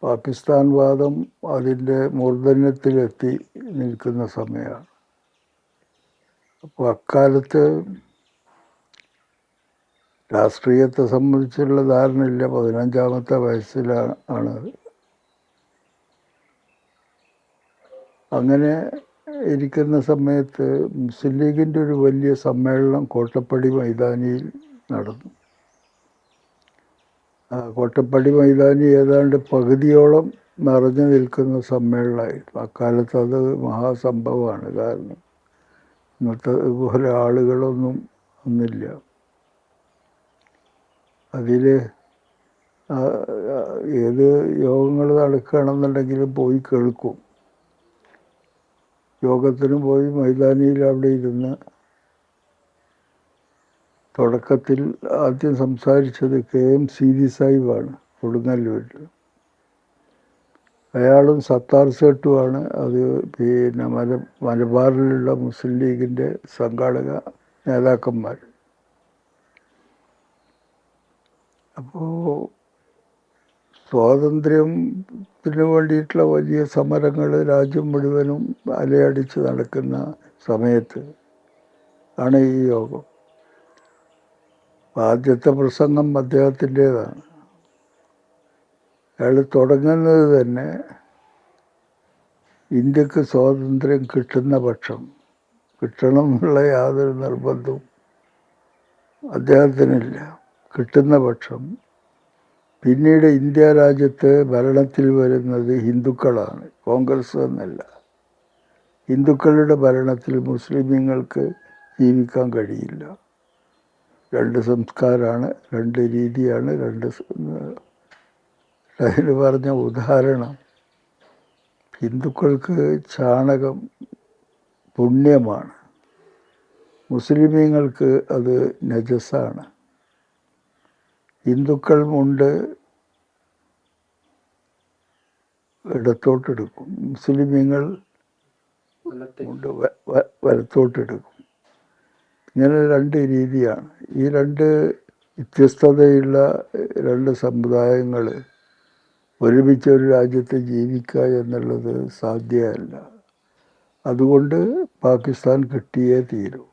പാകിസ്ഥാൻ വാദം അതിൻ്റെ മൂർധന്യത്തിലെത്തി നിൽക്കുന്ന സമയമാണ്. അപ്പോൾ അക്കാലത്ത് രാഷ്ട്രീയത്തെ സംബന്ധിച്ചുള്ള ധാരണയില്ല. 15-ാമത്തെ വയസ്സിലാണ് അങ്ങനെ ഇരിക്കുന്ന സമയത്ത് മുസ്ലിം ലീഗിൻ്റെ ഒരു വലിയ സമ്മേളനം കോട്ടപ്പടി മൈതാനിയിൽ നടന്നു. കോട്ടപ്പടി മൈതാനി ഏതാണ്ട് പകുതിയോളം നിറഞ്ഞു നിൽക്കുന്ന സമ്മേളനമായിരുന്നു. അക്കാലത്ത് അത് മഹാസംഭവമാണ്. കാരണം ഇന്നത്തെ പോലെ ആളുകളൊന്നും ഒന്നില്ല. അതിൽ ഏത് യോഗങ്ങൾ നടക്കുകയാണെന്നുണ്ടെങ്കിലും പോയി കേൾക്കും. യോഗത്തിന് പോയി മൈതാനിയിൽ അവിടെ ഇരുന്ന് തുടക്കത്തിൽ ആദ്യം സംസാരിച്ചത് KM സീതി സാഹിബാണ്, കൊടുങ്ങല്ലൂരിൽ. അയാളും സത്താർ സേട്ടുമാണ് അത് പിന്നെ മലബാറിലുള്ള മുസ്ലിം ലീഗിൻ്റെ സംഘാടക നേതാക്കന്മാർ. അപ്പോൾ സ്വാതന്ത്ര്യത്തിന് വേണ്ടിയിട്ടുള്ള വലിയ സമരങ്ങൾ രാജ്യം മുഴുവനും അലയടിച്ച് നടക്കുന്ന സമയത്ത് ആണ് ഈ യോഗം. ആദ്യത്തെ പ്രസംഗം അദ്ദേഹത്തിൻ്റേതാണ്. അയാൾ തുടങ്ങുന്നത് തന്നെ ഇന്ത്യക്ക് സ്വാതന്ത്ര്യം കിട്ടുന്ന പക്ഷം, കിട്ടണം എന്നുള്ള യാതൊരു നിർബന്ധവും അദ്ദേഹത്തിനില്ല, കിട്ടുന്ന പക്ഷം പിന്നീട് ഇന്ത്യ രാജ്യത്ത് ഭരണത്തിൽ വരുന്നത് ഹിന്ദുക്കളാണ്, കോൺഗ്രസ് എന്നല്ല. ഹിന്ദുക്കളുടെ ഭരണത്തിൽ മുസ്ലിമീങ്ങൾക്ക് ജീവിക്കാൻ കഴിയില്ല. രണ്ട് സംസ്കാരമാണ്, രണ്ട് രീതിയാണ്, അതിന് പറഞ്ഞ ഉദാഹരണം, ഹിന്ദുക്കൾക്ക് ചാണകം പുണ്യമാണ്, മുസ്ലിമീങ്ങൾക്ക് അത് നജസാണ്. ഹിന്ദുക്കൾ മുണ്ട് ഇടത്തോട്ടെടുക്കും, മുസ്ലിമീങ്ങൾ മുണ്ട് വലത്തോട്ടെടുക്കും. ഇങ്ങനെ രണ്ട് രീതിയാണ്. ഈ രണ്ട് വ്യത്യസ്തതയുള്ള രണ്ട് സമുദായങ്ങൾ ഒരുമിച്ച് ഒരു രാജ്യത്ത് ജീവിക്കുക എന്നുള്ളത് സാധ്യമല്ല. അതുകൊണ്ട് പാകിസ്ഥാൻ കിട്ടിയേ തീരൂ.